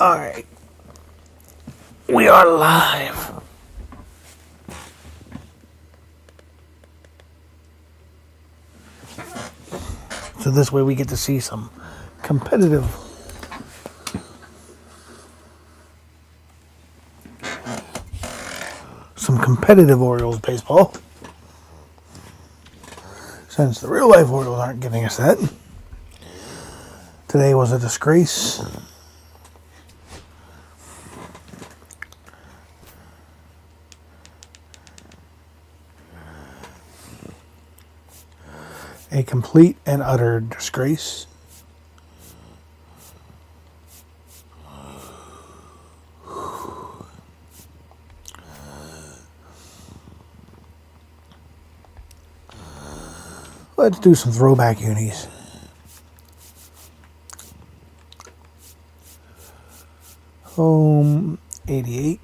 Alright. We are live. So this way we get to see some competitive Orioles baseball. Since the real life Orioles aren't giving us that. Today was a disgrace. A complete and utter disgrace. Let's do some throwback unis. Home 88.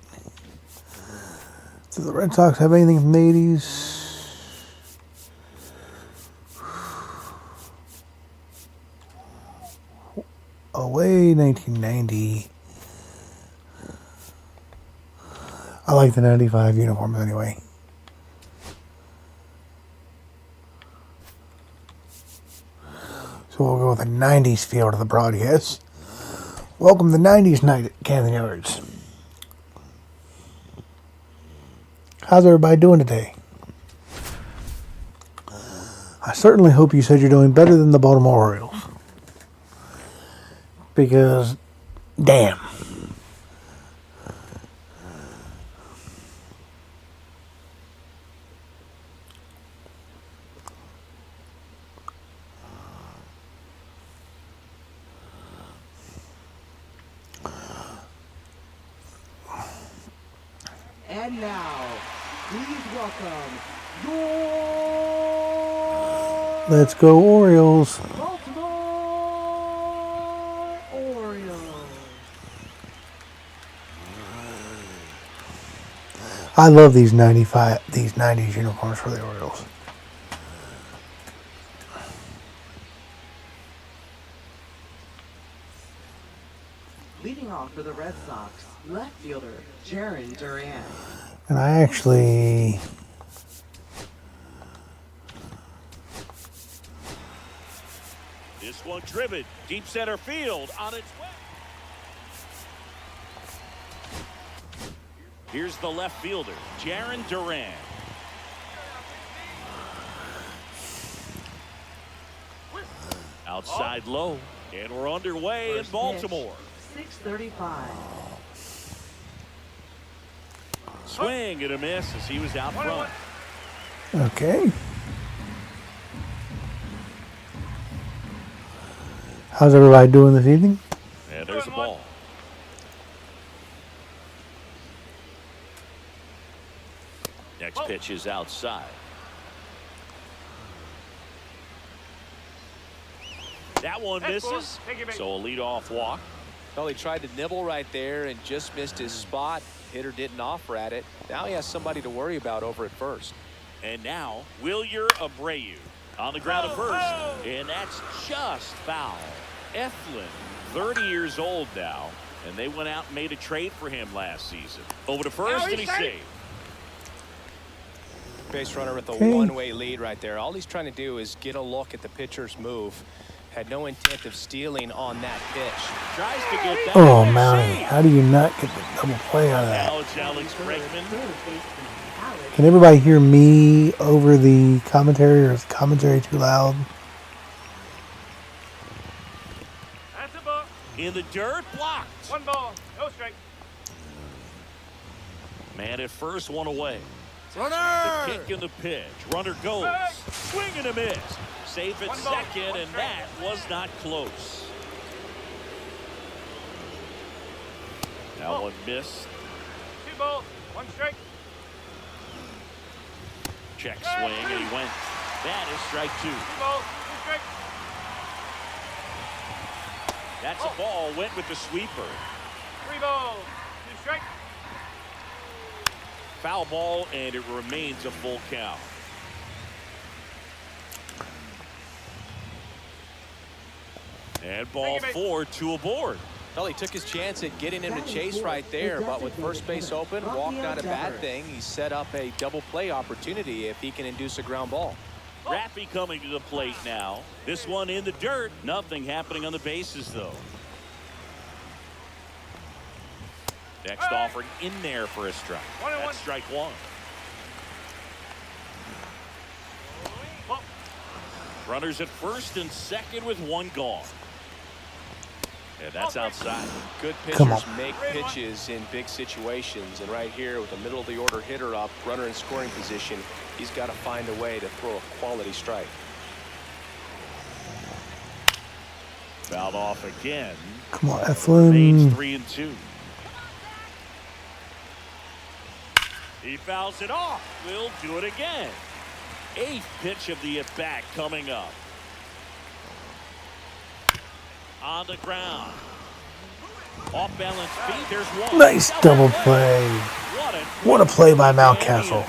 Do the Red Sox have anything from the 80s? Away 1990. I like the 95 uniforms anyway. So we'll go with the 90s feel to the broadcast. Welcome to the 90s night at Camden Yards. How's everybody doing today? I certainly hope you said you're doing better than the Baltimore Orioles. Because, damn. And now, please welcome your... Let's go Orioles. Baltimore Orioles. I love these 90s uniforms for the Orioles. Leading off for the Red Sox, left fielder JustinDezzz. And I actually... This one driven deep center field on its way. Here's the left fielder, JustinDezzz. Outside low, and we're underway in Baltimore. 6:35. Swing and a miss as he was out front. Okay. How's everybody doing this evening? And there's the ball. Next pitch is outside. That one misses, so a leadoff walk. Well, he tried to nibble right there and just missed his spot. Hitter didn't offer at it. Now he has somebody to worry about over at first. And now, Wilyer Abreu on the ground at first. And that's just foul. Eflin, 30 years old now, and they went out and made a trade for him last season. Over to first, and he's saved. Base runner with a one-way lead right there. All he's trying to do is get a look at the pitcher's move. Had no intent of stealing on that pitch. Tries to get that. Oh, Matty, how do you not get the double play out of that? Now it's Alex Bregman. Can everybody hear me over the commentary, or is the commentary too loud? That's a ball. In the dirt, blocked. One ball, no strike. Man at first, one away. Runner! The kick and the pitch. Runner goes. Swing and a miss. Safe at second, and that was not close. Now one missed. 2 balls, 1 strike. Check swing, and he went. That is strike 2. 2 balls, 2 strike. That's a ball. Went with the sweeper. 3 balls, 2 strike. Foul ball, and it remains a full count. And ball 4, 2 aboard. Well, he took his chance at getting him to chase right there, but with first base open, walk not a bad thing. He set up a double play opportunity if he can induce a ground ball. Raffy coming to the plate now. This one in the dirt. Nothing happening on the bases, though. Next offering in there for a strike. That's strike one. Runners at first and second with one gone. And that's outside. Good pitchers make pitches in big situations. And right here with the middle of the order hitter up, runner in scoring position, he's got to find a way to throw a quality strike. Fouled off again. Come on, Eflin. 3-2. He fouls it off. We'll do it again. 8th pitch of the at-bat coming up. On the ground. Off balance feet. There's one. Nice double play. What a play by Mountcastle.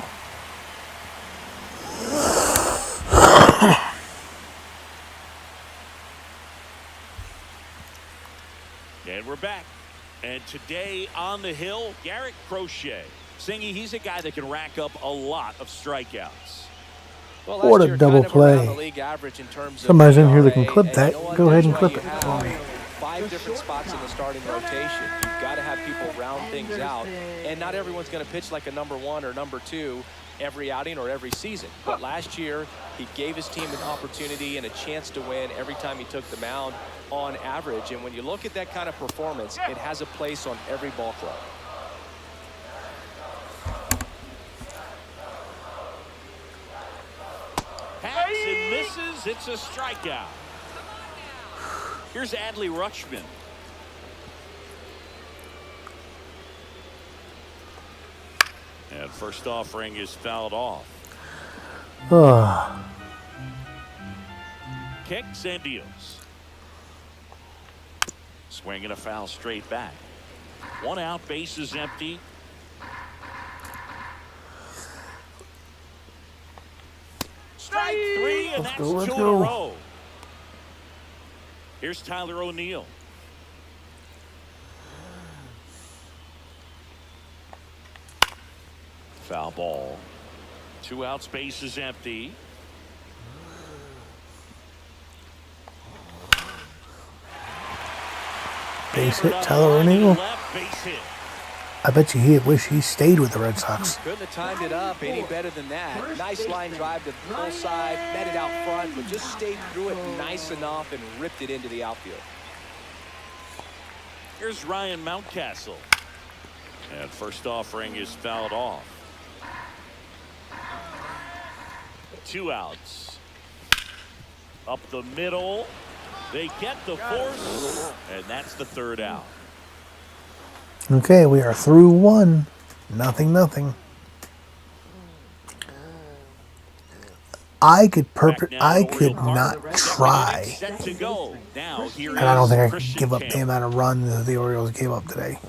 And we're back. And today on the hill, Garrett Crochet. Singy, he's a guy that can rack up a lot of strikeouts. Well, what a double play. Somebody's in here that can clip that. Go ahead and clip it for me. 5 different spots in the starting rotation. You've got to have people round things out. And not everyone's going to pitch like a number 1 or number 2 every outing or every season. But last year, he gave his team an opportunity and a chance to win every time he took the mound on average. And when you look at that kind of performance, it has a place on every ball club. Hacks and misses. It's a strikeout. Here's Adley Rutschman. And first offering is fouled off. Kicks and deals. Swinging a foul straight back. 1 out, base is empty. Strike 3, and that's 2 in a row. Here's Tyler O'Neill. Foul ball. 2 outs, base is empty. Base hit, Tyler O'Neill. Base hit. I bet you he wish he stayed with the Red Sox. Couldn't have timed it up any better than that. Nice line drive to the full side, met it out front, but just stayed through it nice enough and ripped it into the outfield. Here's Ryan Mountcastle. And first offering is fouled off. 2 outs. Up the middle. They get the force, and that's the 3rd out. Okay, we are through 1. Nothing. I could not try. And I don't think I could give up the amount of runs that the Orioles gave up today.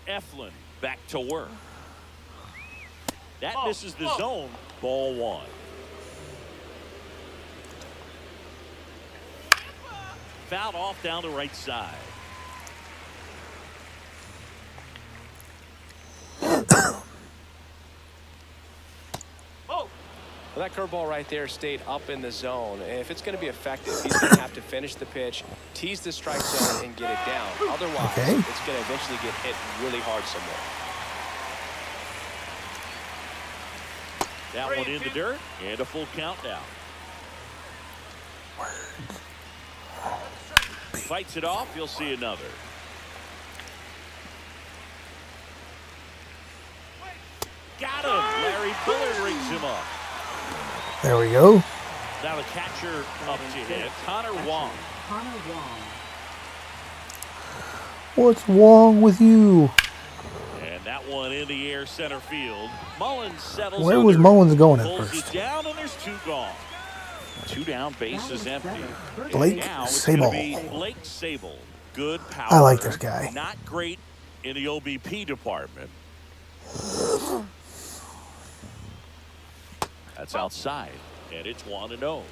Eflin back to work. That misses the zone. Ball 1. Fouled off down the right side. Well, that curveball right there stayed up in the zone. If it's going to be effective, he's going to have to finish the pitch, tease the strike zone, and get it down. Otherwise, it's going to eventually get hit really hard somewhere. That one in the dirt, and a full count now. Fights it off, you'll see another. Got him! Larry Fuller rings him up. There we go. Now the catcher up to hit, Connor Wong. What's wrong with you? And that one in the air center field. Mullins settles. Where was Mullins going at first? first? It down and there's 2 gone. 2 down, base is empty. Blake Sable. Blake Sable. Good power. I like this guy. Not great in the OBP department. That's outside, and it's 1-0.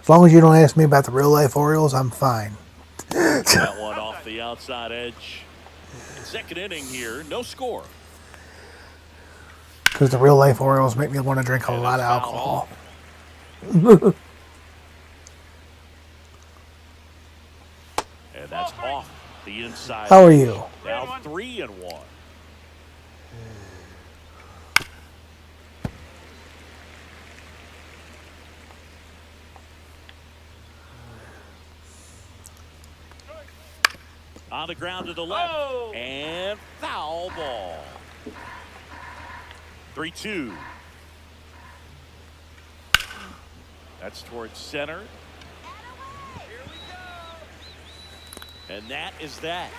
As long as you don't ask me about the real life Orioles, I'm fine. That one off the outside edge. Second inning here, no score. Because the real life Orioles make me want to drink a lot of alcohol. And that's off the inside. How are you? Now 3-1. On the ground to the left. And foul ball. 3-2. That's towards center. And that is that.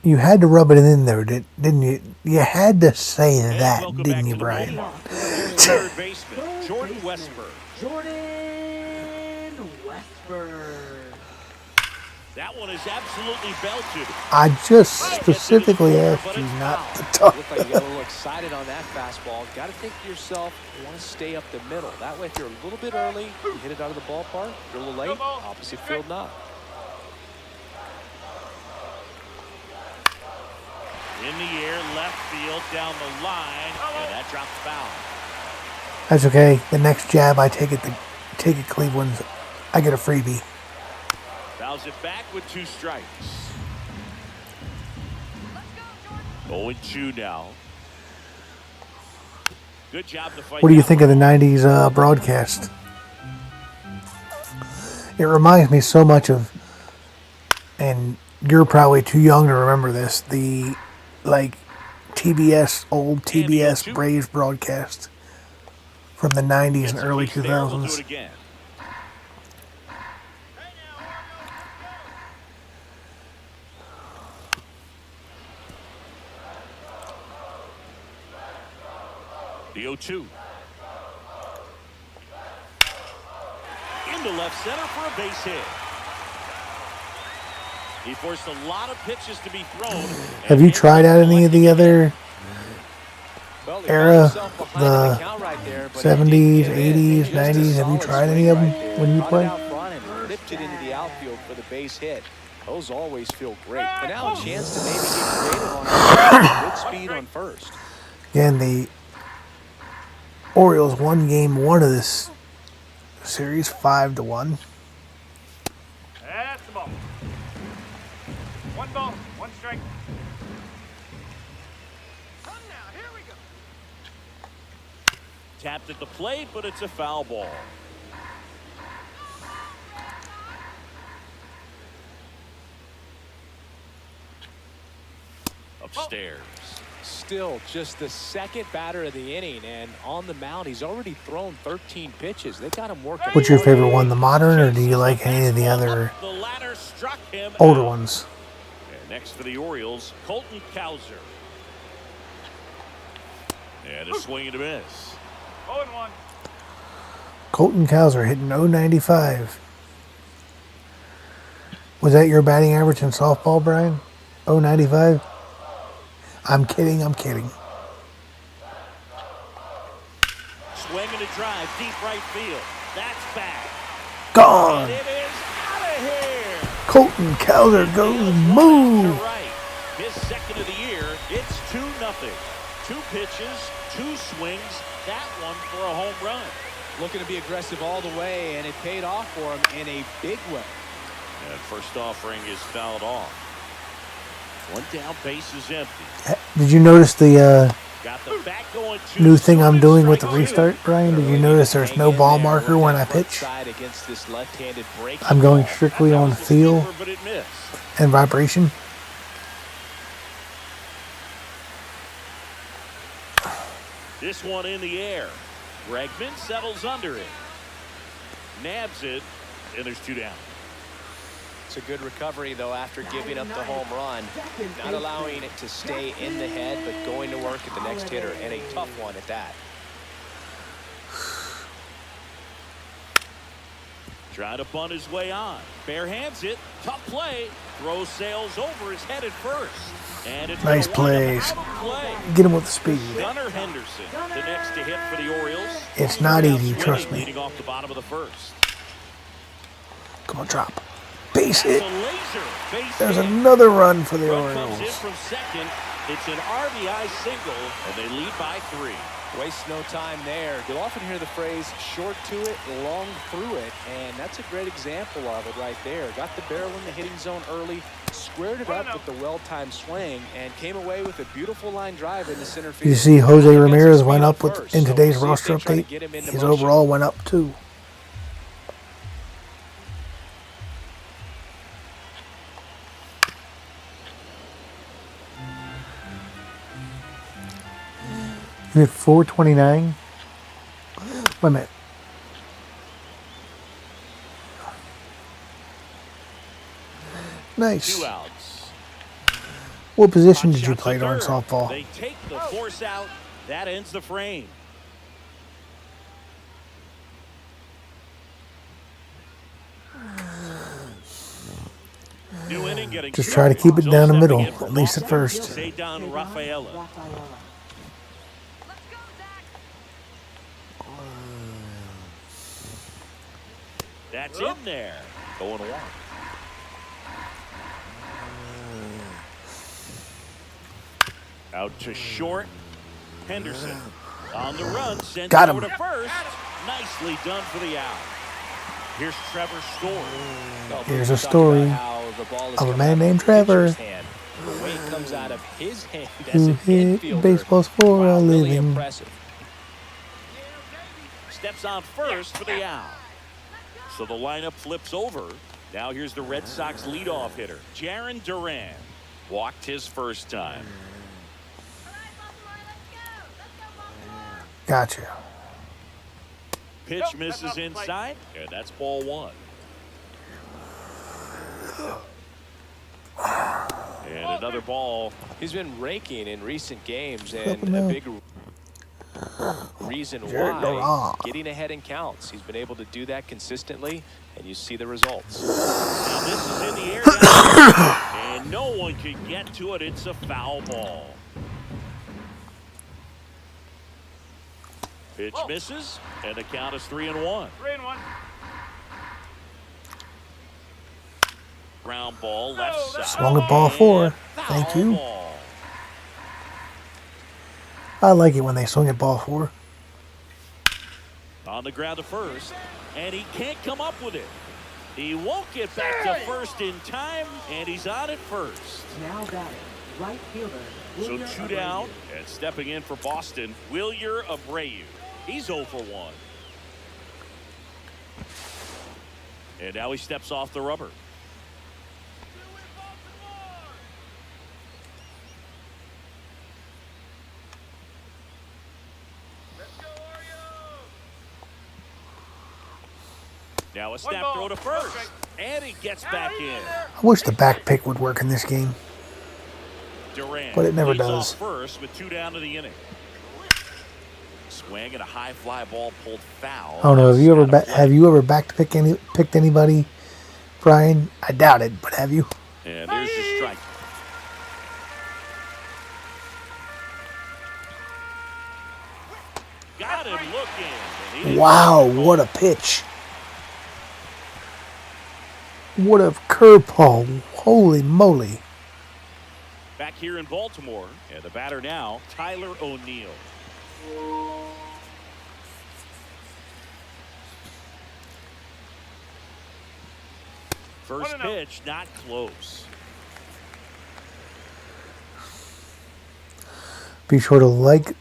You had to rub it in there, didn't you? You had to say that, didn't you, Brian? Third baseman, Jordan Westberg. Jordan Westberg. That one is absolutely belted. I just specifically asked you not to talk. Looked like you got a little excited on that fastball. Got to think to yourself, you want to stay up the middle. That way, if you're a little bit early, you hit it out of the ballpark. If you're a little late, opposite field not. In the air, left field, down the line, and that drops foul. That's okay. The next jab I take it Cleveland's, I get a freebie. Fouls it back with 2 strikes. 0-2 now. Good job to fight. What do you think of the 90s broadcast? It reminds me so much of, and you're probably too young to remember this, the old TBS Braves broadcast from the 90s and early 2000s. The 0-2. Into left center for a base hit. He forced a lot of pitches to be thrown. Have you tried out any of the other era, the 70s, 80s, 90s? Have you tried any of them when you play? Ripped it into the outfield for the base hit. Those always feel great. But now a chance to maybe get creative on good speed on first. Again, the Orioles won game 1 of this series 5-1. That's the ball. 1 ball, 1 strike. Come now, here we go. Tapped at the plate, but it's a foul ball. Upstairs. Still just the second batter of the inning, and on the mound he's already thrown 13 pitches. They got him working. What's your favorite one, the modern, or do you like any of the other older ones? And next for the Orioles, Colton Cowser. And a swing and a miss. 0-1. Colton Cowser hitting .095. Was that your batting average in softball, Brian? .095? I'm kidding. Swing and a drive, deep right field. That's back. Gone. And it is out of here. Colton Cowser goes move. Right. His second of the year. It's 2-0. 2 pitches, 2 swings. That one for a home run. Looking to be aggressive all the way, and it paid off for him in a big way. And first offering is fouled off. 1 down, base is empty. Did you notice the Got the back going new thing I'm doing with the restart, Brian? Did you notice there's no ball marker when I pitch? I'm going strictly on feel and vibration. This one in the air. Bregman settles under it. Nabs it, and there's 2 down. It's a good recovery, though, after giving up the home run. Not allowing it to stay in the head, but going to work at the next hitter, and a tough one at that. Trying to bunt his way on. Bare hands it. Tough play. throw sails over his head at first. And it's Nice plays. Get him with the speed. Gunnar Henderson, the next to hit for the Orioles. It's not easy, trust me. Leading off the bottom of the first. Come on, drop. Base hit. Base There's hit. another run for the Run comes in Orioles. from second. It's an RBI single, and they lead by 3. Waste no time there. You'll often hear the phrase short to it, long through it, and that's a great example of it right there. Got the barrel in the hitting zone early, squared it up with the well-timed swing, and came away with a beautiful line drive into center field. You see Jose Ramirez went up in today's roster update. His overall went up too. You hit 429. Wait a minute. Nice. 2 outs. What position did you play during softball? They take the force out. That ends the frame. New inning getting Just try to keep it down the middle, at least at first. Zaydan Rafaela. That's in there. 0-1. Out to short. Henderson on the run. Sends Got it him. over to first. Nicely done for the out. Here's Trevor's story. Here's a story of a man named Trevor The way it comes out of his hand as who an hit infielder. baseballs for a Really living. impressive. Steps on first for the out. So the lineup flips over. Now here's the Red Sox leadoff hitter, Jarren Duran. Walked his first time. Gotcha. Pitch misses inside, and that's ball 1. And another ball. He's been raking in recent games, Flipping and a out. big reason Jarren why Duran. getting ahead in counts. He's been able to do that consistently, and you see the results. Now this is in the air now, and no one can get to it. It's a foul ball. Pitch misses, and the count is 3-1. 3-1. Ground ball left side. Swung at ball 4. Thank Foul you. ball. I like it when they swing at ball 4. On the ground to first, and he can't come up with it. He won't get back to first in time, and he's on at first. Now batting, right fielder. So Wilyer 2 Abreu. down, and stepping in for Boston, Wilyer Abreu. He's 0 for 1. And now he steps off the rubber. Now a snap throw to first, and he gets back in. I wish the back pick would work in this game. Durant But it never leads does. off first with 2 down to the inning. Swing and a high fly ball pulled foul. I don't know. Have you ever Out of play. have you ever picked anybody, Brian? I doubt it, but have you? And there's the strike. Got him looking. and he didn't Wow, get the what ball. a pitch! What a curveball! Holy moly! Back here in Baltimore, and the batter now, Tyler O'Neill. First 1-0. pitch, not close. Be sure to like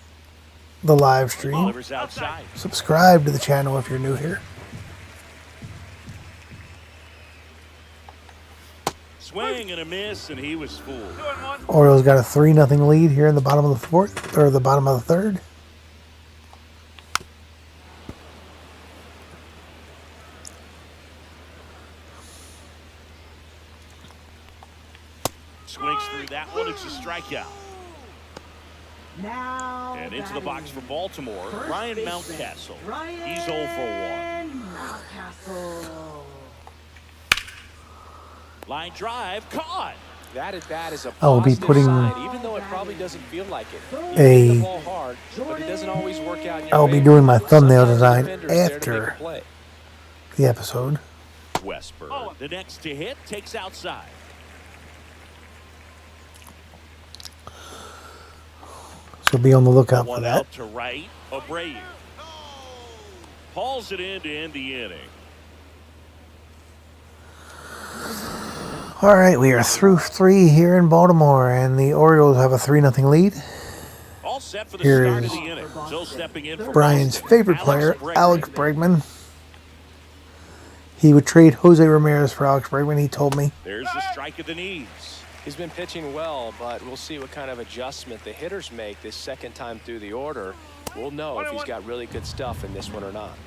the live stream. Delivers outside. Subscribe to the channel if you're new here. Swing and a miss, and he was fooled. 2-1. Orioles got a 3-0 lead here in the bottom of the 4th, or the bottom of the 3rd. Swings through that one. It's a strikeout. Now And into the box for Baltimore, First Ryan baseman, Mountcastle. Ryan He's 0 for 1. Mountcastle. Line drive, caught. That at bat is a I will be positive putting sign, even though it probably doesn't feel like it. He hit a. the ball hard, but it doesn't always work out in your I'll be favor. doing my thumbnail Sometimes the design defender is there to make a after play. the episode. Westberg, the next to hit, takes outside. So be on the lookout for One that. out to right, Abreu. Hauls it in to end the inning. All right, we are through 3 here in Baltimore, and the Orioles have a 3-0 lead. All set for the Here start is of the inning. So stepping in for Brian's Boston, favorite player, Alex Bregman. He would trade Jose Ramirez for Alex Bregman, he told me. There's the strike of the knees. He's been pitching well, but we'll see what kind of adjustment the hitters make this second time through the order. We'll know if he's got really good stuff in this one or not.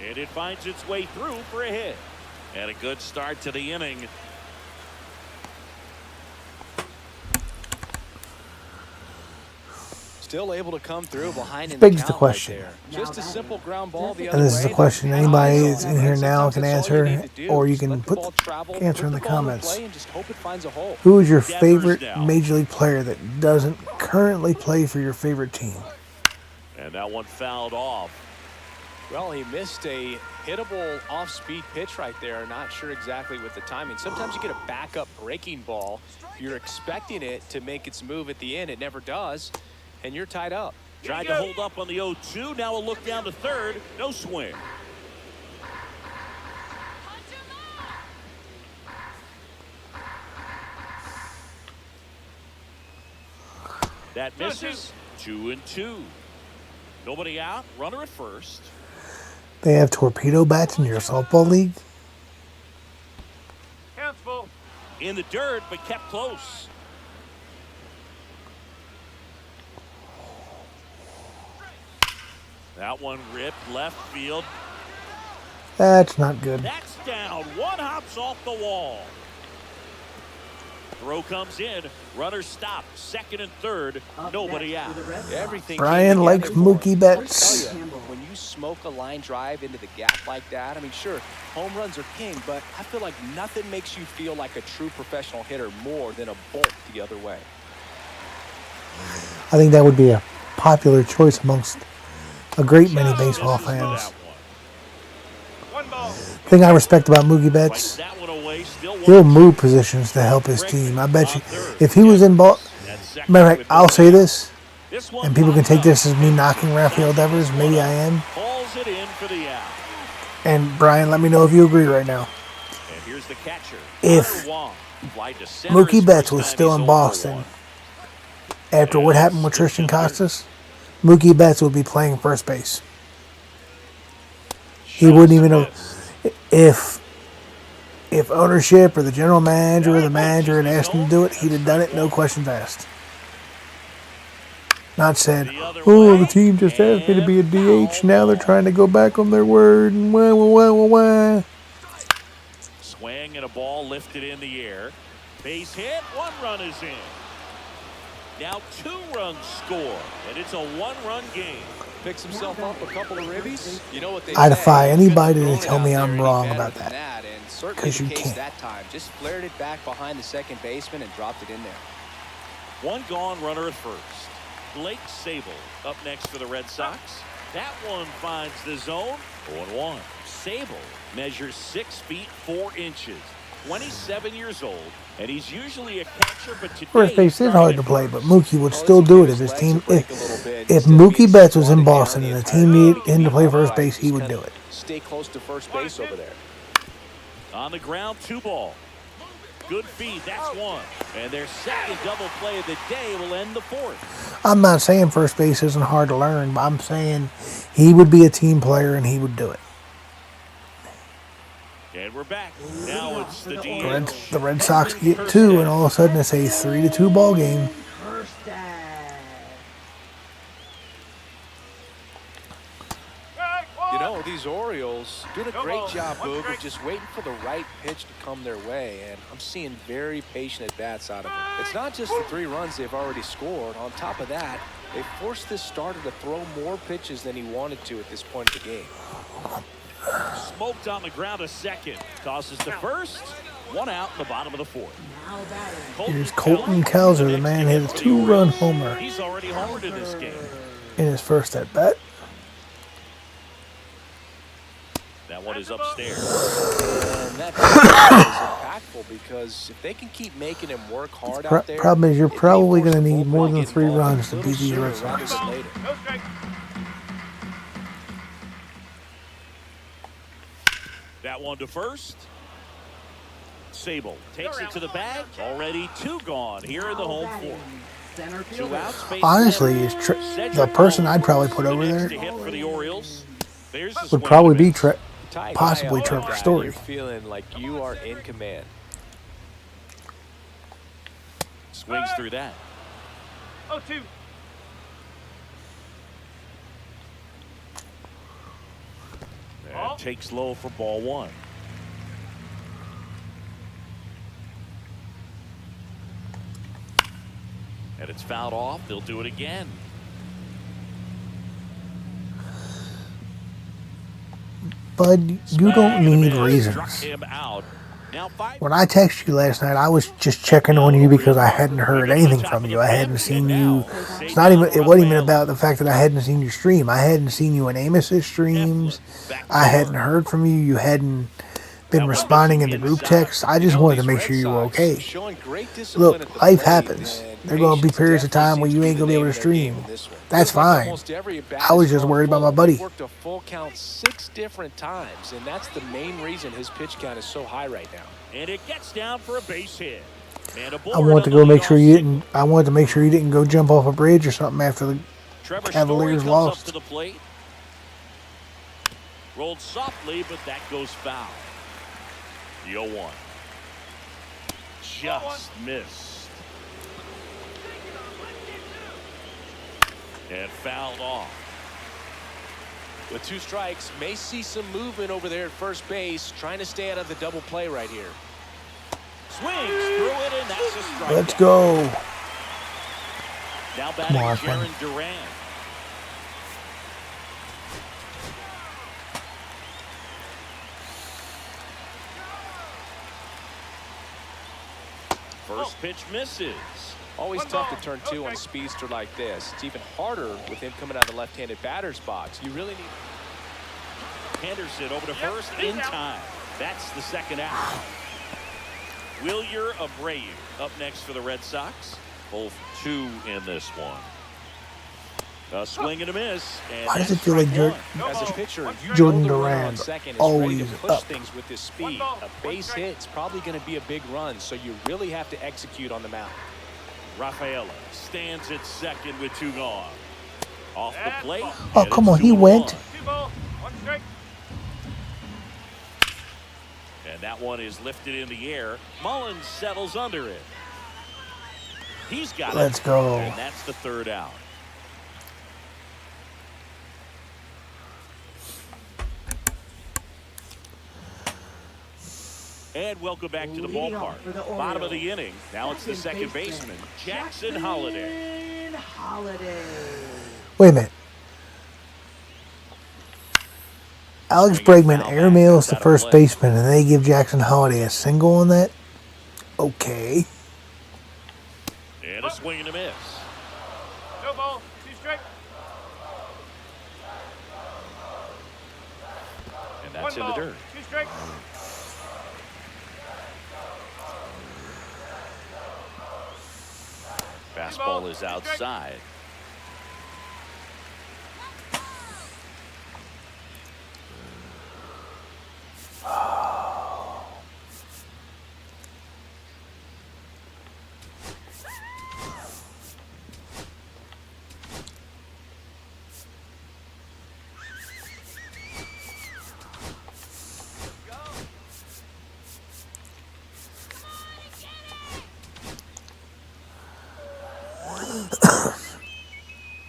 And it finds its way through for a hit. And a good start to the inning. Still able to come through behind in Begs the count question. right there. Just a simple ground ball the And other this is the way. question anybody is in here now Sometimes can that's all you answer, need to do. or you Just can let the put ball travel, answer in put the ball into comments. play and just hope it finds a hole. Who is your Devers favorite now. Major League player that doesn't currently play for your favorite team? And that one fouled off. Well, he missed a hittable off-speed pitch right there. Not sure exactly with the timing. Sometimes you get a backup breaking ball. You're expecting it to make its move at the end. It never does, and you're tied up. Tried to hold up on the 0-2. Now a look down to third. No swing. That misses. 2-2. Nobody out. Runner at first. They have torpedo bats in your softball league? Hands full. In the dirt, but kept close. That one ripped left field. That's not good. That's down. One hops off the wall. Throw comes in. Runner stopped. Second and third. Nobody out. Everything Brian came likes together for him. Mookie I'll Betts. tell you, when you smoke a line drive into the gap like that, I mean, sure, home runs are king, but I feel like nothing makes you feel like a true professional hitter more than a bolt the other way. I think that would be a popular choice amongst a great many baseball Misses for fans. that one. One ball. Thing I respect about Mookie Betts, Fights that one away. Still he'll 1-2. move positions to help his team. I bet you, if he was in ball, That's second matter of fact, with I'll say this, This one and people can popped take up. this as me knocking Rafael Devers. Maybe I am. Hauls it in for the out. And Brian, let me know if you agree right now. And here's the catcher. If Hunter Wong. Fly to center Mookie his Betts first was time still he's in 0 for Boston 1. after what happened with Tristan Costas, Mookie Betts would be playing first base. He wouldn't even know if ownership or the general manager or the manager had asked him to do it, he'd have done it, no questions asked. Not said, oh, the team just asked me to be a DH, now they're trying to go back on their word, and wah, wah, wah, wah, wah. Swing and a ball lifted in the air. Base hit. 1 run is in. Now 2 runs score, and it's a 1-run game. Picks himself up a couple of ribbies. You know what they I say, defy you anybody couldn't to have tell me thrown it out I'm there wrong any about better than that. And certainly 'Cause the you case can't. that time. Just flared it back behind the second baseman and dropped it in there. 1 gone, runner at first. Blake Sable up next for the Red Sox. That one finds the zone. 0-1. Sable measures 6 feet 4 inches. 27 years old, and he's usually a catcher, but today First base is hard to play, but Mookie would still do it if his team. If Instead of Mookie being Betts was in swatted Boston down and the the team entire needed game, him to play he'd first be base, he just would kinda do it. Stay close to first base over there. on the ground, 2 ball. Good feed, that's 1. And their second double play of the day will end the 4th. I'm not saying first base isn't hard to learn, but I'm saying he would be a team player and he would do it. And we're back. Now it's the DH. The Red Sox get 2, and all of a sudden it's a 3-2 ball game. You You know, these Orioles did a great job, Boog, of just waiting for the right pitch to come their way, and I'm seeing very patient at-bats out of them. It's not just the 3 runs they've already scored. On top of that, they forced this starter to throw more pitches than he wanted to at this point of the game. Smoked on the ground a second. Tosses to first. 1 out in the bottom of the 4th. Here's Colton Cowser. The man hit a 2-run homer He's already homered in this game. in his first at-bat. That one is upstairs. And that is impactful because if they can keep making him work hard out there. Problem is, you're probably going to need more than 3 runs to beat these Red Sox. That one to first. Sable takes it to the bag. Already 2 gone here in the home 4th. 2 outs. Honestly, the person I'd probably put over there For the Orioles. would probably be possibly Trevor Story. You're feeling like you are in command. Swings through that. 0-2. And takes low for ball 1. And it's fouled off. They'll do it again. Bud, you don't need reasons. Him out. Now 5. When I texted you last night, I was just checking on you because I hadn't heard anything from you. I hadn't seen you. It wasn't even about the fact that I hadn't seen you stream. I hadn't seen you in Amos's streams. I hadn't heard from you. You hadn't been responding in the group text. I just wanted to make sure you were okay. Look, life happens. There are going to be periods of time where you ain't going to be able to stream. That's fine. I was just worried about my buddy. Worked a full count 6 different times, and that's the main reason his pitch count is so high right now. And it gets down for a base hit. I wanted to go make sure you didn't. I wanted to make sure you didn't go jump off a bridge or something after the Cavaliers lost. To the plate. Rolled softly, but that goes foul. The 0-1. Just missed. And fouled off. With 2 strikes, may see some movement over there at first base, trying to stay out of the double play right here. Swings through it, and that's a strike. Let's go. Now batting Jaron Duran. First pitch misses. Always tough to turn 2 on a speedster like this. It's even harder with him coming out of the left-handed batter's box. You really need. Henderson over to first in time. That's the 2nd out. Wilyer Abreu up next for the Red Sox. Both 2 in this one. A swing and a miss. And why does it feel like as a pitcher, Jordan Duran always push up? Things with his speed. A base hit's probably going to be a big run, so you really have to execute on the mound. Rafaela stands at second with 2 gone. Off the plate. Oh, come on, he went. 2 balls, 1 strike. And that one is lifted in the air. Mullins settles under it. He's got it. Let's go. And that's the 3rd out. And welcome back to the ballpark. Bottom of the inning. Now it's the 2nd baseman, Jackson Holliday. Wait a minute. Alex Bregman airmails the first baseman, and they give Jackson Holliday a single on that? Okay. And a swing and a miss. No ball, 2 strike. And that's in the dirt. 2 strikes. Fastball is outside.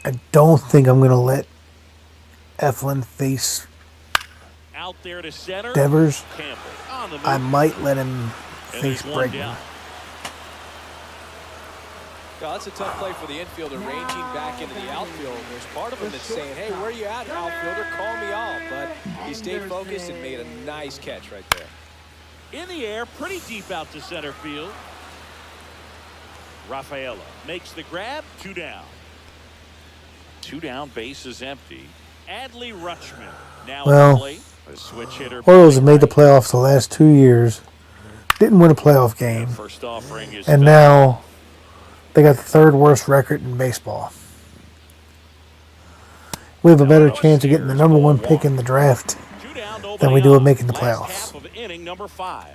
I don't think I'm going to let Eflin face Out there to center. Devers, Campbell on the move. I might let him And face there's one Bregman. down. Well, that's a tough play for the infielder, ranging back into the outfield. There's part of him that's saying, hey, where you at, outfielder? Call me off. But he stayed focused and made a nice catch right there. In the air, pretty deep out to center field. Rafaela makes the grab. 2 down. 2 down, base is empty. Adley Rutschman now Well, in play. A switch hitter. Orioles have made the playoffs the last 2 years. Didn't win a playoff game. First offering is And now they got the 3rd worst record in baseball. We have a better chance of getting the number 1 pick in the draft 2 down, than we do of nobody making the on. Last playoffs. half of inning number 5.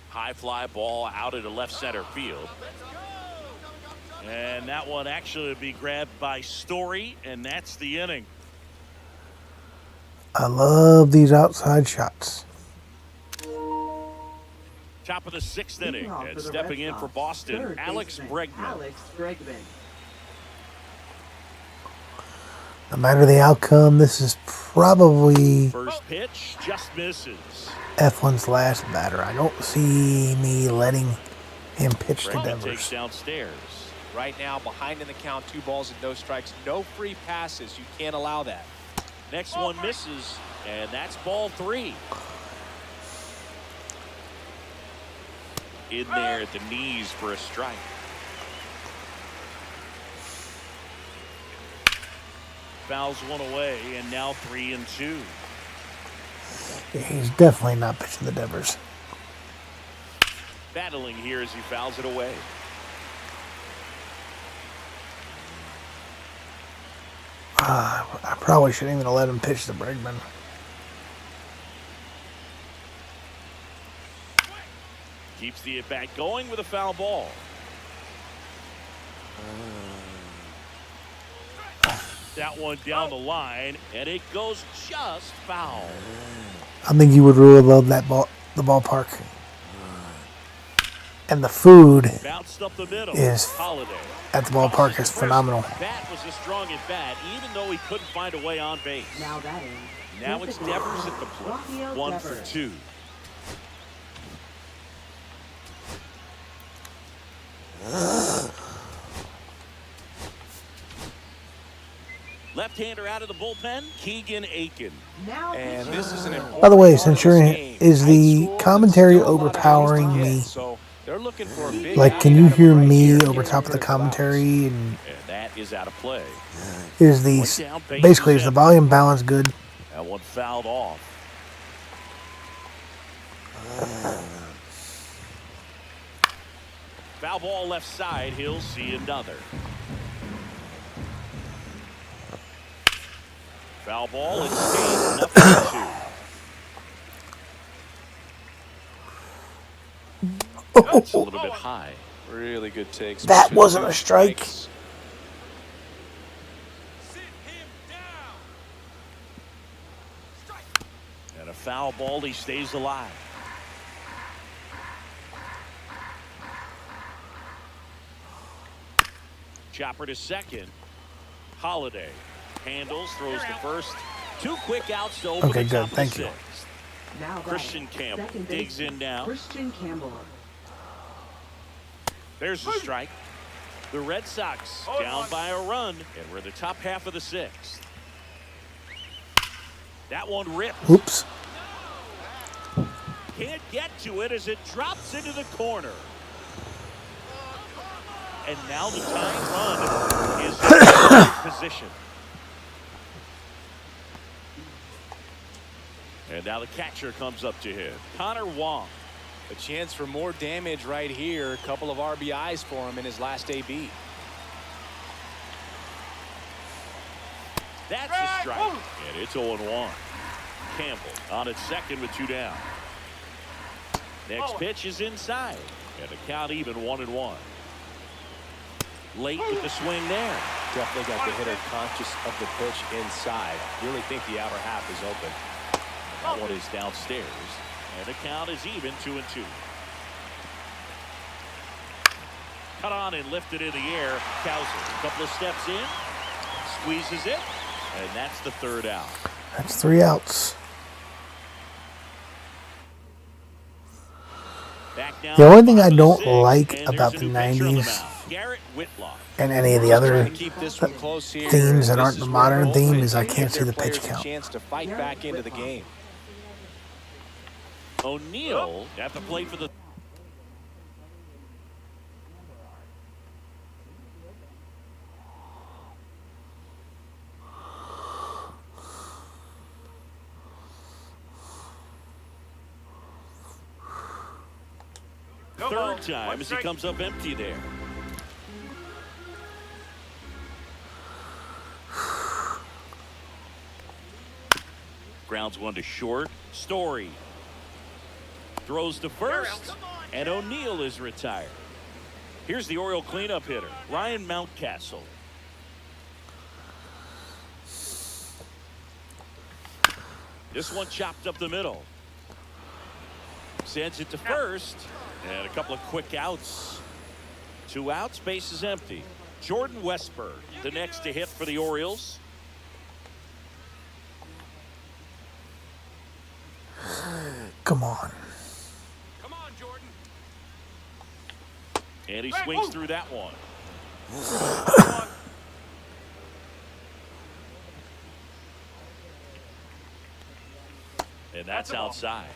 High fly ball out into left center field. And that one actually will be grabbed by Story, and that's the inning. I love these outside shots. Top of the 6th inning, Leading off and for the stepping Red in for Sox, Boston, third Alex baseman, Bregman. Alex Bregman. No matter the outcome, this is probably First pitch just misses. Eflin's last batter. I don't see me letting him pitch to Bregman Devers. takes downstairs. Right now, behind in the count, 2 balls and no strikes. No free passes. You can't allow that. Next one misses, and that's ball 3. In there at the knees for a strike. Fouls one away, and now 3-2. Yeah, he's definitely not pitching the Devers. Battling here as he fouls it away. I probably shouldn't even let him pitch to Bregman. Keeps the at-bat going with a foul ball. That one down the line, and it goes just foul. I think you would really love that the ballpark. And the food Bounced up the middle. is Holiday. at the ballpark is phenomenal. Bat was a strong at bat, even though he couldn't find a way on base. Now batting. Now it's Devers at the plate. Rafael 1 Devers. for 2. Left-hander out of the bullpen, Keegan Aiken. Now And this is an important By the way, part since of you're this in, game. is High the school, commentary still a lot of innings to overpowering get, me? So they're looking for a big Like, can outing you out of hear him right me here. over top of the commentary? And And that is out of play. is the basically is the volume balance good? That one fouled off. Foul ball left side. He'll see another. Foul ball. It stays nothing 2. That's a little bit high. Really good takes. That Two wasn't a strike. strikes. And a foul ball. He stays alive. Chopper to second. Holiday handles, throws to first. 2 quick outs to open Okay, the good. top of Thank the you. 6th. Now batting. Christian Campbell Second digs baseman, in now. Christian Campbell. There's the strike. The Red Sox down by a run, and we're the top half of the 6th. That one rips. Oops. Can't get to it as it drops into the corner. And now the tying run is in position. And now the catcher comes up to him. Connor Wong. A chance for more damage right here. A couple of RBIs for him in his last AB. That's a strike. And it's 0-1. Campbell on at second with 2 down. Next pitch is inside. And the count even 1-1. Late with the swing there. Definitely got the hitter conscious of the pitch inside. Really think the outer half is open. That one is downstairs. And the count is even 2-2. cut on and lifted in the air. Cowser, a couple of steps in, squeezes it, and that's the third out. That's 3 outs. The only thing I don't like about the 90s and any of the other themes that aren't the modern theme is I can't see the pitch count. O'Neill at the plate for the third time as he comes up empty there. Grounds one to short. Story throws to first, and O'Neill is retired. Here's the Oriole cleanup hitter, Ryan Mountcastle. This one chopped up the middle. Sends it to first, and a couple of quick outs. 2 outs, base is empty. Jordan Westberg, the next to hit for the Orioles. Come on. Come on, Jordan. And he swings through that one. And that's outside.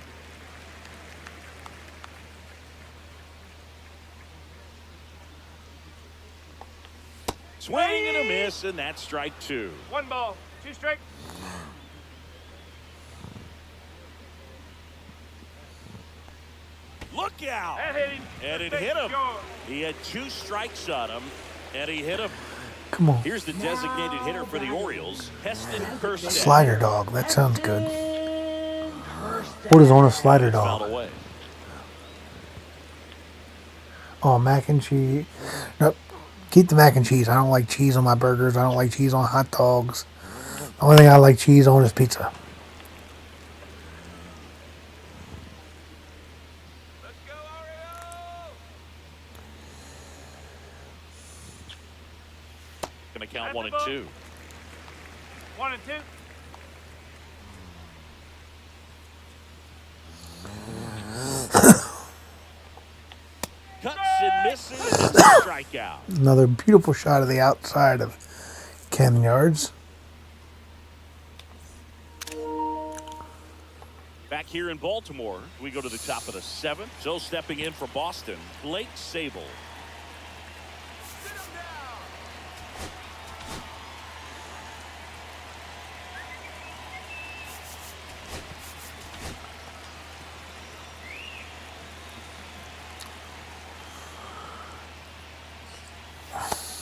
Swing and a miss, and that's strike 2. 1 ball, 2 strikes. Look out! That hit him. And it hit him. He had 2 strikes on him, and he hit him. Come on. Here's the designated hitter for the Orioles, Heston Kirsten. Slider dog. That sounds good. What is on a slider Fouled dog? away. Oh, mac and cheese. Nope. Keep the mac and cheese. I don't like cheese on my burgers. I don't like cheese on hot dogs. The only thing I like cheese on is pizza. Let's go, Orioles! Gonna count 1 and 2. 1 and 2. Cuts and misses. It's a strikeout. Another beautiful shot of the outside of Camden Yards. Back here in Baltimore, we go to the top of the 7th. So stepping in for Boston, Blake Sable.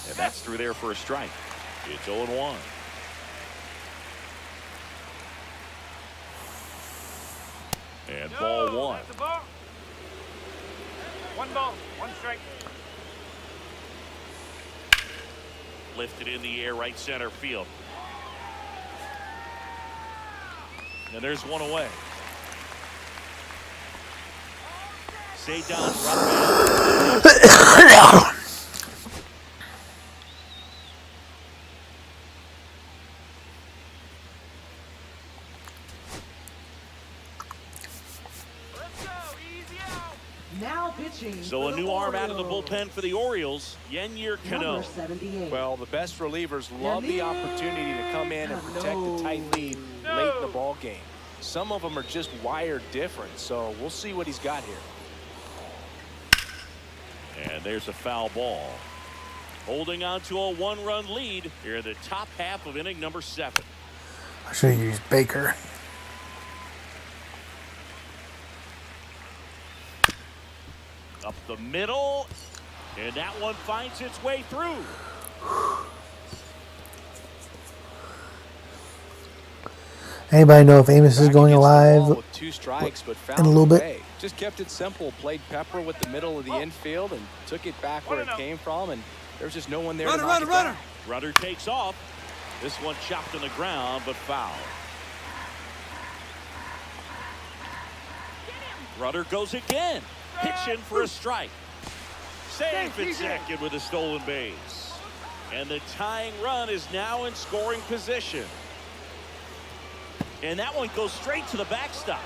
And that's through there for a strike. It's 0-1. And ball 1. That's a ball. 1 ball, 1 strike. Lifted in the air, right center field. And there's 1 away. Say down, Ripken. Now pitching. So a new arm out of the bullpen for the Orioles, Yennier Number Cano. 78. Well, the best relievers love the opportunity to come in and protect a tight lead late in the ball game. Some of them are just wired different, so we'll see what he's got here. And there's a foul ball. Holding on to a 1-run lead here in the top half of inning number 7. I should have used Baker. Up the middle, and that one finds its way through. Anybody know if Amos is going live With 2 strikes, but found in a little bit? way. Just kept it simple, played pepper with the middle of the infield and took it back where it came from, and there's just no one there to knock it down. Rudder takes off. This one chopped on the ground, but foul. Rudder goes again. Pitch in for a strike. safe at second with a stolen base. And the tying run is now in scoring position. And that one goes straight to the backstop.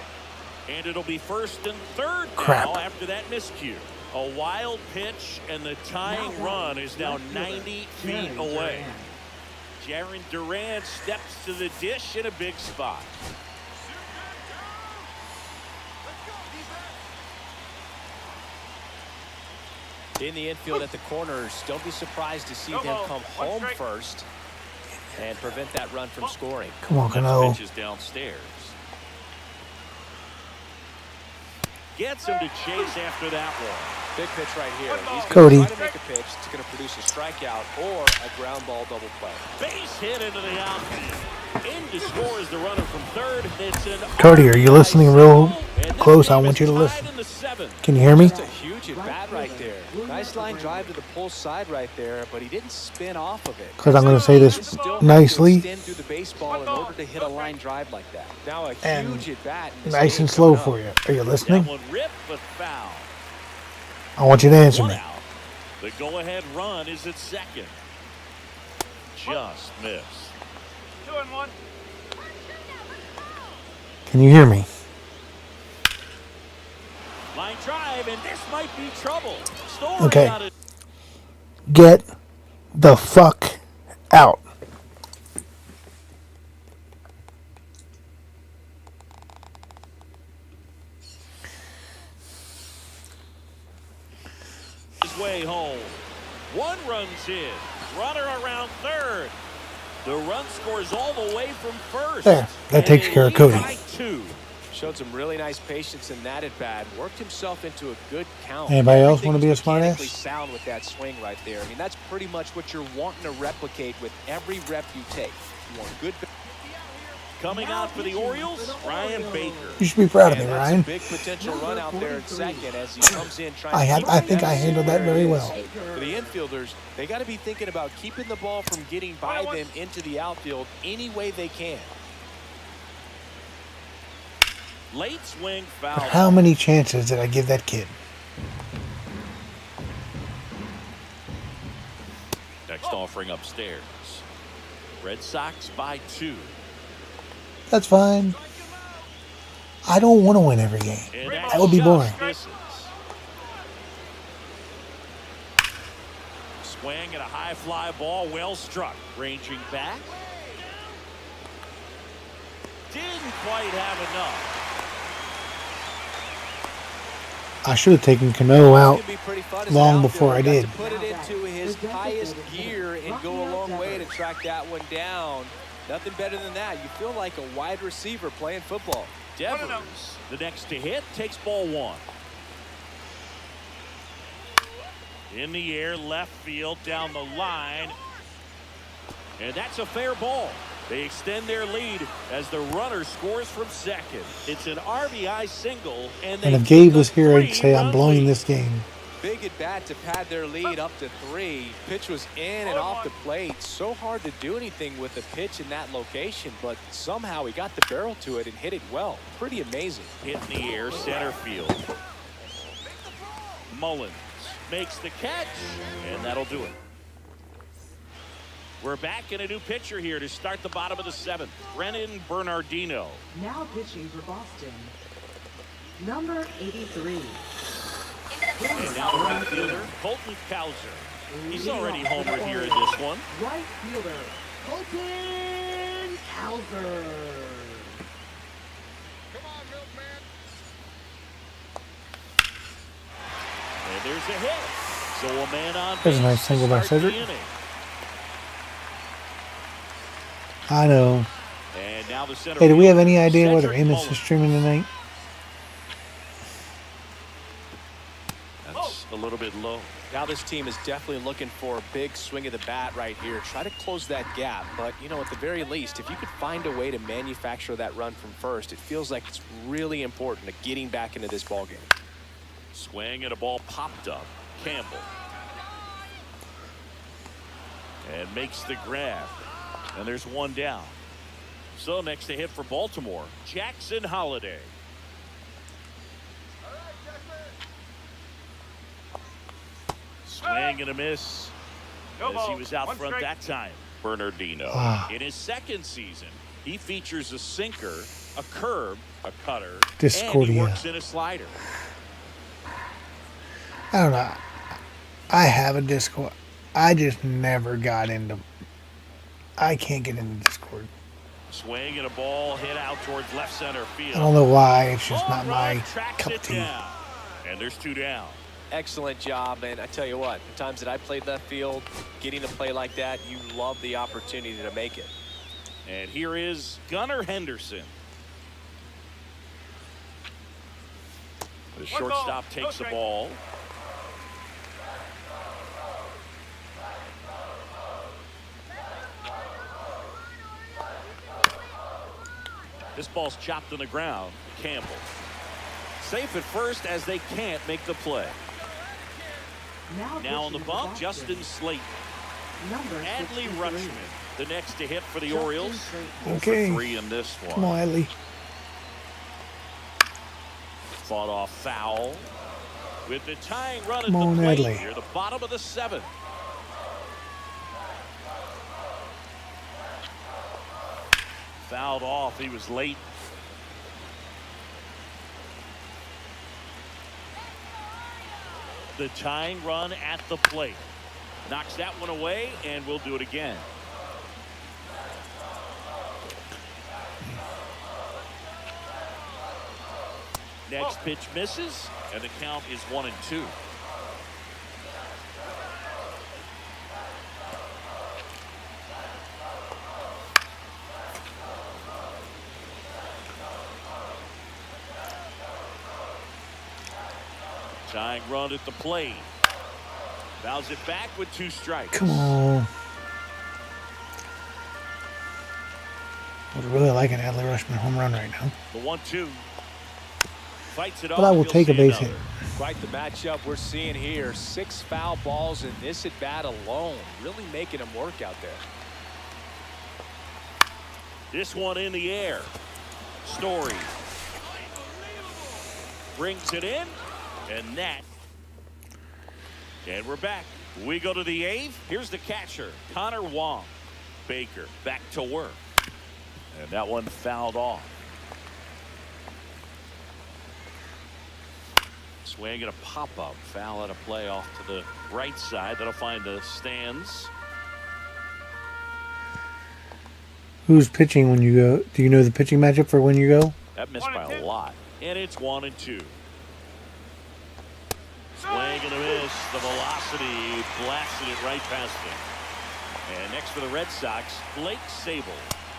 And it'll be first and third now after that miscue. A wild pitch, and the tying run is now 90 feet away. Jarren Duran steps to the dish in a big spot. In the infield at the corners, don't be surprised to see them come home first and prevent that run from scoring. Come on, Cano. Pitches downstairs. Gets him to chase after that one. Big pitch right here. He's Cody. going to try to make a pitch. It's going to produce a strikeout or a ground ball double play. Base hit into the outfield. In to score is the runner from third. It's an Cody, are you listening real close? I want you to listen. Can you hear me? Just a huge at bat right there. Nice line drive to the pull side right there, but he didn't spin off of it. Because I'm going to say this nicely. Extend through the baseball in order to hit a line drive like that. Now a huge at bat. Nice and slow for you. Are you listening? That one ripped but foul. I want you to answer me. The go-ahead run is at second. Just missed. 2-1. Can you hear me? Line drive, and this might be trouble. Story Okay. on it. Get the fuck out. His way home. One run's in. Runner around third. The run scores all the way from first. There. That takes care of Cody. By 2. Showed some really nice patience in that at bat. Worked himself into a good count. Anybody else want to be a Everything was smartass? sound with that swing right there. I mean, that's pretty much what you're wanting to replicate with every rep you take. You want good. Coming out for the Orioles, Ryan Baker. You should be proud of me, And that's Ryan. a big potential run out there at second as he comes in trying I think I handled that very well. For the infielders, they got to be thinking about keeping the ball from getting by them into the outfield any way they can. Late swing foul. How many chances did I give that kid? Next offering upstairs. Red Sox by 2. That's fine. I don't want to win every game. And That would be just boring. misses. Swing at a high fly ball, well struck. Ranging back. Didn't quite have enough. I should have taken Cano out It can be pretty fun as long an before I outfielder. did. Got to put it into his highest gear and go a long way to track that one down. Nothing better than that. You feel like a wide receiver playing football. Devers, the next to hit, takes ball 1. In the air, left field, down the line. And that's a fair ball. They extend their lead as the runner scores from second. It's an RBI single. And if Gabe was here, I'd say I'm blowing this game. Big at bat to pad their lead up to 3. Pitch was in and off the plate. So hard to do anything with a pitch in that location, but somehow he got the barrel to it and hit it well. Pretty amazing. Hit in the air, center field. Mullins makes the catch, and that'll do it. We're back in a new pitcher here to start the bottom of the 7th. Brennan Bernardino. Now pitching for Boston, number 83. And now the right fielder, Colton Cowser. He's already homered here in this one. Right fielder, Colton Cowser. And there's a hit. So a man on There's a base nice single by to start the Cedric. inning. I know. And now the center Hey, do we have fielder, any idea whether Cedric Amos Mullins. is streaming tonight? That's a little bit low. Now this team is definitely looking for a big swing of the bat right here. Try to close that gap. But, you know, at the very least, if you could find a way to manufacture that run from first, it feels like it's really important to getting back into this ballgame. Swing and a ball popped up. Campbell. And makes the grab. And there's one down. So next to hit for Baltimore, Jackson Holliday. Swing and a miss. No As ball. he was out One front strike. that time. Bernardino. Ah. In his second season, he features a sinker, a curve, a cutter, and Discordia. he works in a slider. I don't know. I have a Discord. I just never got into. I can't get into Discord. Swing and a ball hit out towards left center field. I don't know why. It's just Home not run my tracks cup it of tea. down. And there's 2 down. Excellent job, and I tell you what, the times that I played left field, getting to play like that, you love the opportunity to make it. And here is Gunnar Henderson. The shortstop No takes the strike. ball. This ball's chopped on the ground. Campbell. Safe at first as they can't make the play. Now on the pitching for bump, Boston, Justin Slate. number Adley 63. Rutschman, the next to hit for the Justin Orioles. Slate. 0 Okay. for 3 in this one. Come on, Adley. Fought off foul. With the tying run Come at on, the plate Adley. near the bottom of the 7th. Fouled off. He was late. The tying run at the plate. Knocks that one away, and we'll do it again. Next pitch misses, and the count is 1-2. Tying run at the plate. Fouls it back with 2 strikes. Come on. I would really like an Adley Rutschman home run right now. The 1-2. Fights it But I will take a base hit. Quite the matchup we're seeing here. 6 foul balls in this at bat alone. Really making them work out there. This one in the air. Story brings it in, and that. And we're back. We go to the 8th. Here's the catcher, Connor Wong. Baker back to work. And that one fouled off. Swing and a pop-up. Foul out of play off to the right side. That'll find the stands. Who's pitching when you go? Do you know the pitching matchup for when you go? That missed by a lot. And it's 1-2. Swing and a miss. The velocity blasted it right past him. And next for the Red Sox, Blake Sable.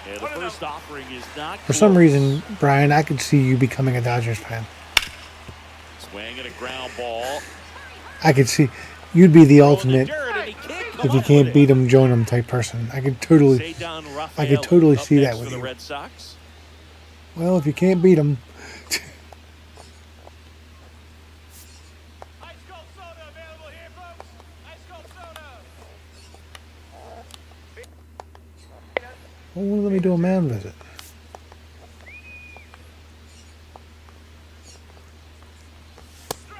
And the first offering is not For some close. reason, Brian, I could see you becoming a Dodgers fan. Swing and a ground ball. I could see you'd be the ultimate Dirt, and he can't come if you up can't with beat it. them, join them type person. I could totally. Cedar I could totally up see that next with for the you. Red Sox. Well, if you can't beat them, Ice cold soda available here, folks. Ice cold soda. well, let me do a mound visit.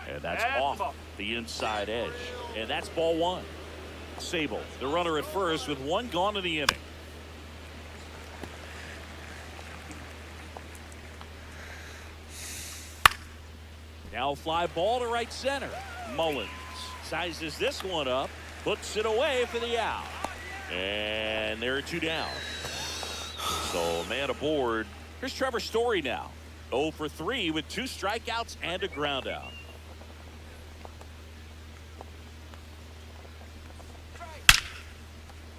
And that's That's the off ball. the inside edge. And that's ball 1. Sable, the runner at first with 1 gone in the inning. Now fly ball to right center. Mullins sizes this one up, puts it away for the out. And there are 2 down. So man aboard. Here's Trevor Story now. 0 for 3 with 2 strikeouts and a ground out.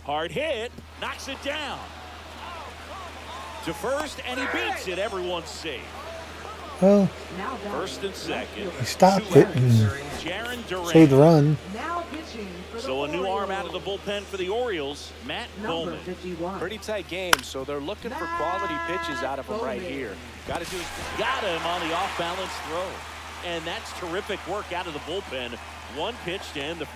Hard hit, knocks it down. To first, and he beats it. Everyone's safe. Well, Now batting, First and second. he stopped 2 it outs. and Jaron Durant. saved the run. Now pitching for the So a new arm out of the Orioles, bullpen for the Orioles, Matt number Bowman. 51. Pretty tight game, so they're looking for quality pitches out of him right here. Got to do his Got him on the off-balance throw. And that's terrific work out of the bullpen. 1 pitch to end the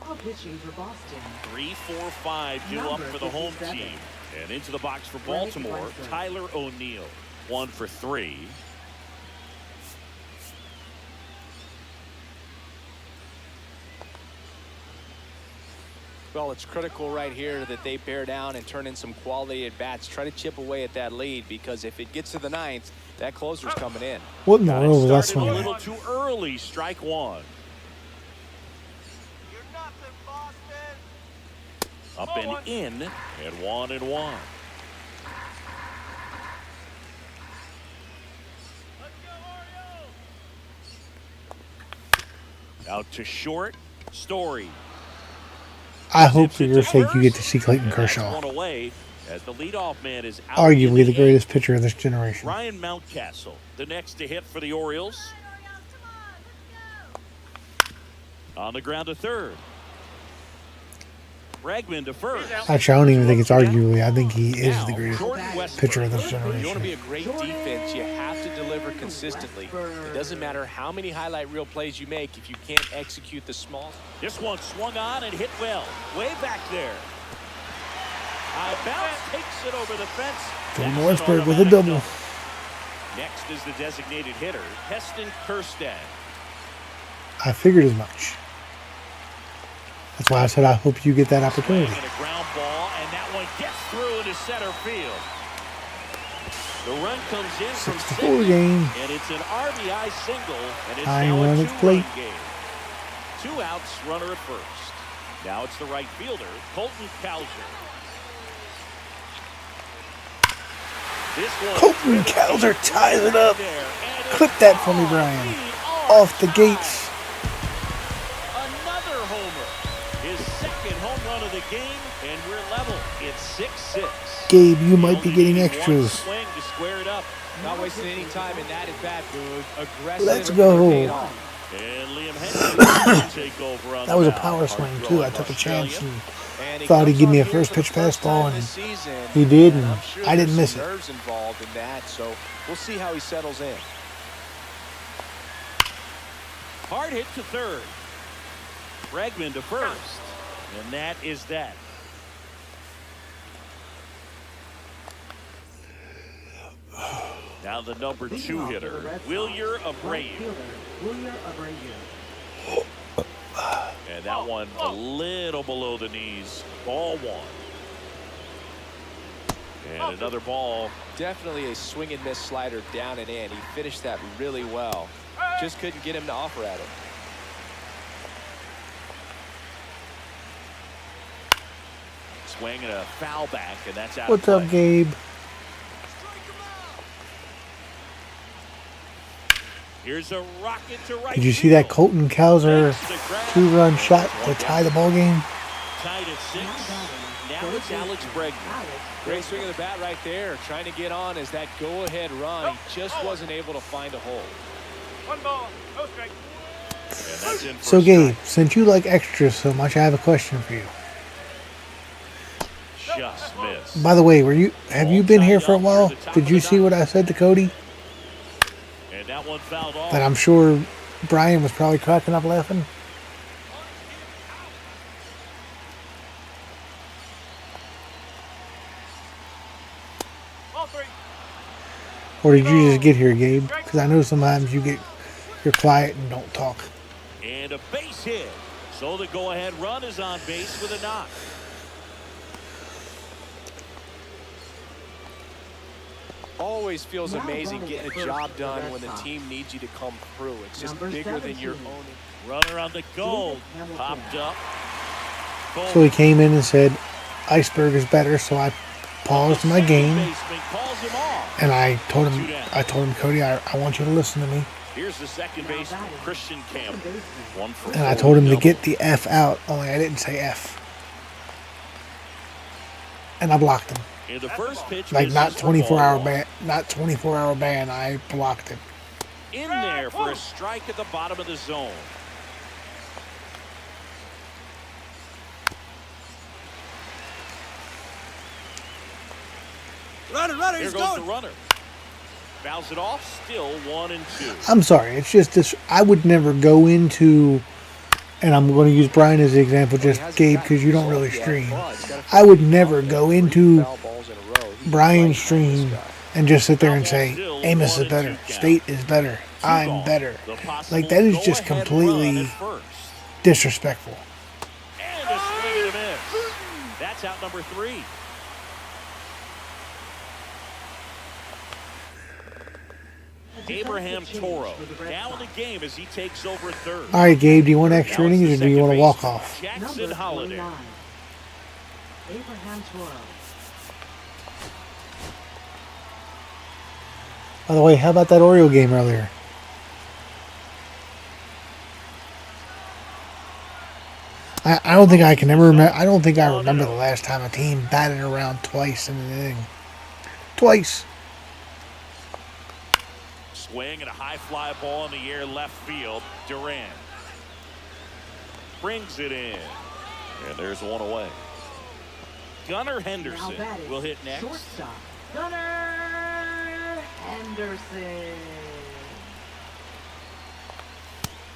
Now pitching for Boston, 3-4-5 due up Number for the home 57. team. And into the box for Blake Baltimore, Weiser. Tyler O'Neill. 1 for 3. Well, it's critical right here that they bear down and turn in some quality at bats. Try to chip away at that lead, because if it gets to the ninth, that closer's coming in. What in the world was that Started a swing little at? too early. Strike one. You're nothing, Boston. Up and in at 1-1. Let's go, Orioles. Out to short. Story. I hope for your sake you get to see Clayton That's Kershaw, one away as the leadoff man is out. arguably in the eighth. greatest pitcher of this generation. Ryan Mountcastle, the next to hit for the Orioles. On the ground to third. Bregman to first. Actually, I don't even think it's arguably. I think he is Now, the greatest Jordan Westburg. pitcher of this If you want to generation. be a great defense, you have to deliver consistently. It doesn't matter how many highlight reel plays you make if you can't execute the small. This one swung on and hit well. Way back there. High bounce takes it over the fence. Jordan That's an Westburg with a automatic double. Next is the designated hitter, Heston Kjerstad. I figured as much. That's why I said I hope you get that opportunity. Swing and a ground ball, and that one gets through into center field. The run comes in from 6-4 second, game. and it's an RBI single, and it's I now run a at the plate. two-run game. 2 outs, runner at first. Now it's the right fielder, Colton Cowser. This one Colton Cowser ties it up. there, and it's Clip that for me, Brian. Off the gates. Another homer. His second home run of the game, and we're level. It's 6-6. Gabe, you might be Only getting needed one extras. swing to square it up. Not wasting any time in that at bat, Boog. Aggressive. Let's and go. paid off. And Liam Henry will take over on That was a the power mound. swing, Hard too. I throw took a in chance Australia. and And thought he'd give me a comes on first here pitch for the first fastball, time and this season, he did, and and I'm sure I didn't there's miss some it. nerves involved in that, so we'll see how he settles in. Hard hit to third. Bregman to first. And that is that. Now the number 2 Leading off for hitter, the Red Sox, Wilyer right Abreu. fielder, Wilyer Abreu. And that one a little below the knees. Ball 1. And another ball. Definitely a swing and miss slider down and in. He finished that really well. Just couldn't get him to offer at it. Swing and a foul back, and that's out What's of up, play. Gabe? Here's a rocket to right Did you see that field. Colton Cowser Makes the grab. 2-run shot to tie the ball game? Tied at 6. Now it's Alex Bregman. Great swing of the bat right there. Trying to get on as that go-ahead run. He just wasn't able to find a hole. 1 ball, no strike. And that's in for So, a Gabe, strike. since you like extras so much, I have a question for you. Just missed. By the way, have you been here for a while? Did you see what I said to Cody? And that one fouled off. That I'm sure Brian was probably cracking up laughing. Ball 3. Or did you just get here, Gabe? Because I know sometimes you're quiet and don't talk. And a base hit. So the go-ahead run is on base with a knock. Always feels amazing getting a job done when the team needs you to come through. It's just Number bigger than your 17. own. Runner on the go. Popped up. So he came in and said, Iceberg is better, so I paused my game. Baseman calls him off. And I told him, Cody, I want you to listen to me. Here's the second baseman, Christian Campbell. 1 for 4. And I told him to double. get the F out, only I didn't say F. And I blocked him. And the first pitch Like not misses for ball 24-hour 1. ban, not 24-hour ban. I blocked him. In there for a strike at the bottom of the zone. Runner, Here goes the runner. Fouls it off. Still 1 and 2. I'm sorry. It's just this. I would never go into, and I'm going to use Brian as the example, just Gabe, because you don't really stream. I would never go into Brian's stream and just sit there and say, Amos is better, State is better, I'm better. The possible Like, that is just go-ahead run completely at first. disrespectful. And a swing and a miss. That's out number 3. Abraham Toro now in the game as he takes over third. All right, Gabe, do you want extra Now it's innings the or do you second want to walk baseman, off? Jackson Number Holiday. 29. Abraham Toro. By the way, how about that Oriole game earlier? I don't think I can ever remember. I don't think I remember the last time a team batted around twice in an inning. Twice. Swing and a high fly ball in the air left field. Duran brings it in. And there's one away. Gunnar Henderson will hit next. Shortstop. Gunnar Henderson.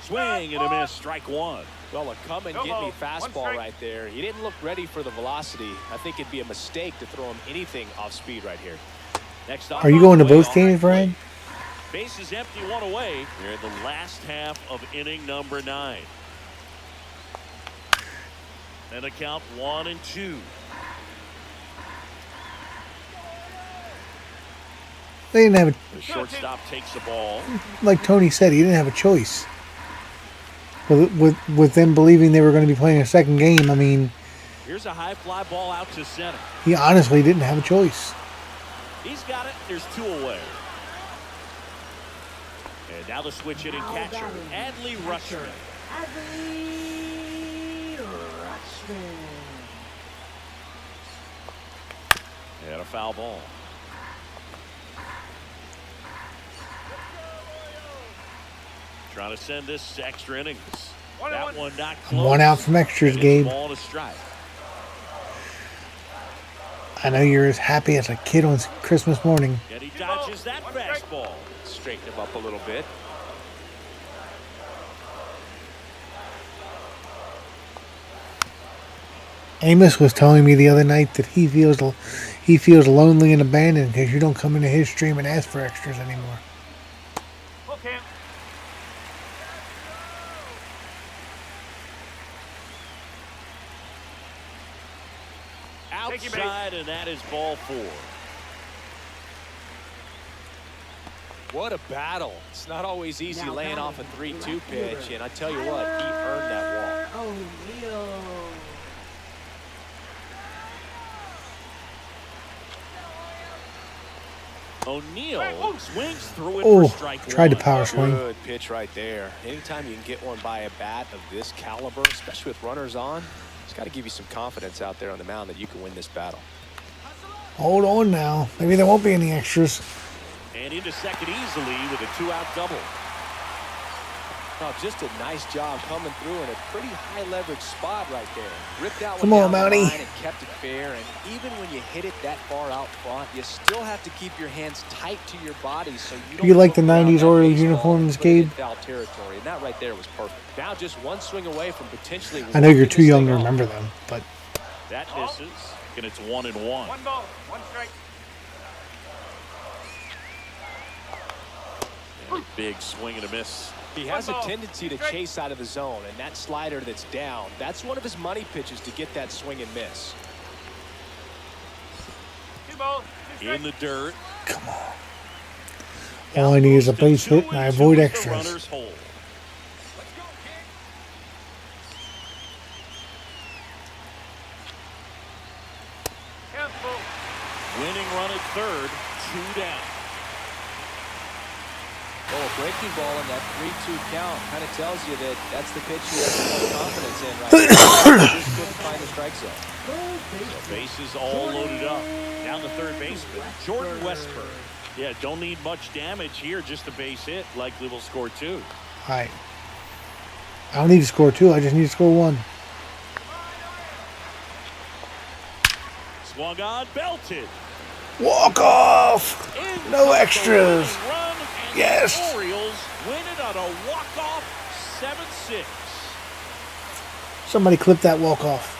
Swing and a miss. Strike 1. Well, a come and get me fastball right there. He didn't look ready for the velocity. I think it'd be a mistake to throw him anything off speed right here. Next Are you going to both games, Brian? Base is empty, one away. We're in the last half of inning number 9. And a count 1-2. They didn't have The shortstop takes the ball. like Tony said, he didn't have a choice. With them believing they were going to be playing a second game, I mean, Here's a high fly ball out to center. he honestly didn't have a choice. He's got it. There's 2 away. And now the switch hitting catcher, Adley Rutschman. Adley Rutschman. And a foul ball. Trying to send this to extra innings. That one not close. 1 out from extras, Gabe. Ball to strike. I know you're as happy as a kid on Christmas morning. And he dodges that fastball. Straighten him up a little bit. Amos was telling me the other night that he feels lonely and abandoned because you don't come into his stream and ask for extras anymore. Okay. Outside, and that is ball 4. What a battle. It's not always easy Now laying off a batting 3-2 left pitch, fielder, and I tell you what, he earned that walk. O'Neill swings through it Oh, for strike 1. tried to power swing. Good pitch right there. Anytime you can get one by a bat of this caliber, especially with runners on, it's got to give you some confidence out there on the mound that you can win this battle. Hold on now. Maybe there won't be any extras. And into second easily with a 2-out double. Oh, just a nice job coming through in a pretty high leverage spot right there. Ripped out Come one on, down the Matty. line and kept it fair. And even when you hit it that far out front, you still have to keep your hands tight to your body so you don't. You like the go around 90s that Orioles baseball uniforms, and put it in Gabe? Foul territory, and that right there was perfect. Now just one swing away from potentially. I know you're walking too this young thing to off. remember them, but That misses, and it's 1-1. 1 ball, 1 strike. And a big swing and a miss. He has a tendency to chase out of the zone, and that slider that's down, that's one of his money pitches to get that swing and miss. 2 balls, 2 strikes. In the dirt. come on. All I need is a base hit and I avoid extras. Runners hold. Careful. Winning run at third, 2 down. Oh, a breaking ball in that 3-2 count kind of tells you that that's the pitch you have the most confidence in right now. Just couldn't find the strike zone. So bases all loaded up. Down the third baseman, Jordan Westburg. Yeah, don't need much damage here, just a base hit. Likely will score 2. All right. I don't need to score 2. I just need to score 1. Swung on, belted. Walk off. In No comes the extras. winning run, and Yes. The Orioles win it on a walk-off 7-6. Somebody clip that walk off.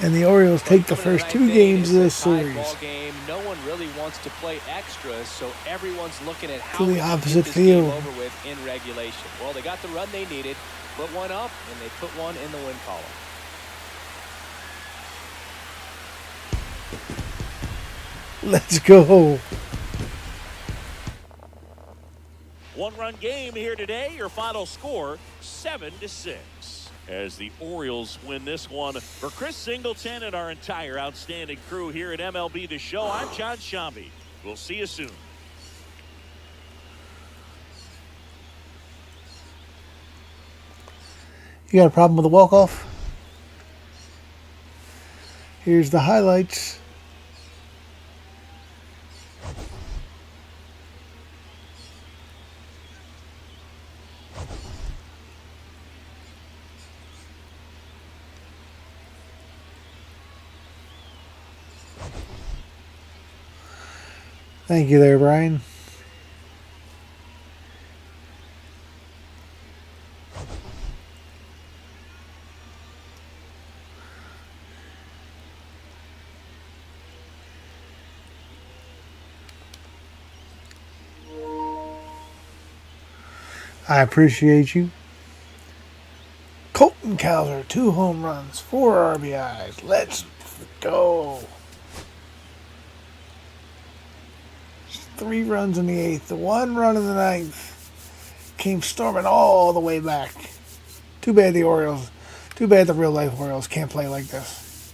And the Orioles take the first 2 games of this Ball series game. No one really wants to play extras, so everyone's looking at how to we the can opposite get this game field. over with in regulation. Well, they got the run they needed, put one up, and they put one in the win column. Let's go. One-run game here today. Your final score, 7-6. As the Orioles win this one. For Chris Singleton and our entire outstanding crew here at MLB The Show, I'm John Shambi. We'll see you soon. You got a problem with the walk-off? Here's the highlights. Thank you there, Brian. I appreciate you. Colton Cowser, 2 home runs, 4 RBIs. Let's go. 3 runs in the 8th, 1 run in the 9th. Came storming all the way back. Too bad the real life Orioles can't play like this.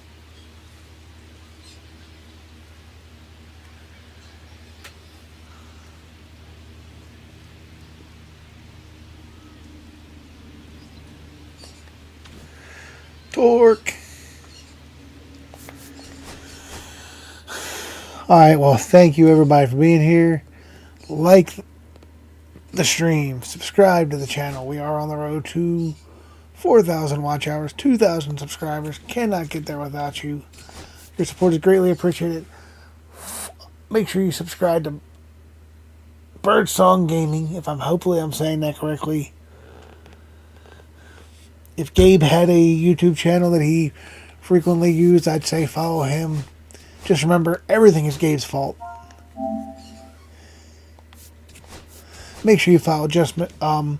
Torque. Alright, well, thank you everybody for being here. Like the stream. Subscribe to the channel. We are on the road to 4,000 watch hours, 2,000 subscribers. Cannot get there without you. Your support is greatly appreciated. Make sure you subscribe to Birdsong Gaming, hopefully I'm saying that correctly. If Gabe had a YouTube channel that he frequently used, I'd say follow him. Just remember, everything is Gabe's fault. Make sure you follow JustMrLove.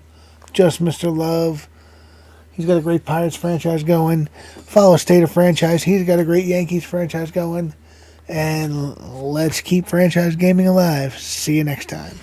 He's got a great Pirates franchise going. Follow State of Franchise. He's got a great Yankees franchise going. And let's keep franchise gaming alive. See you next time.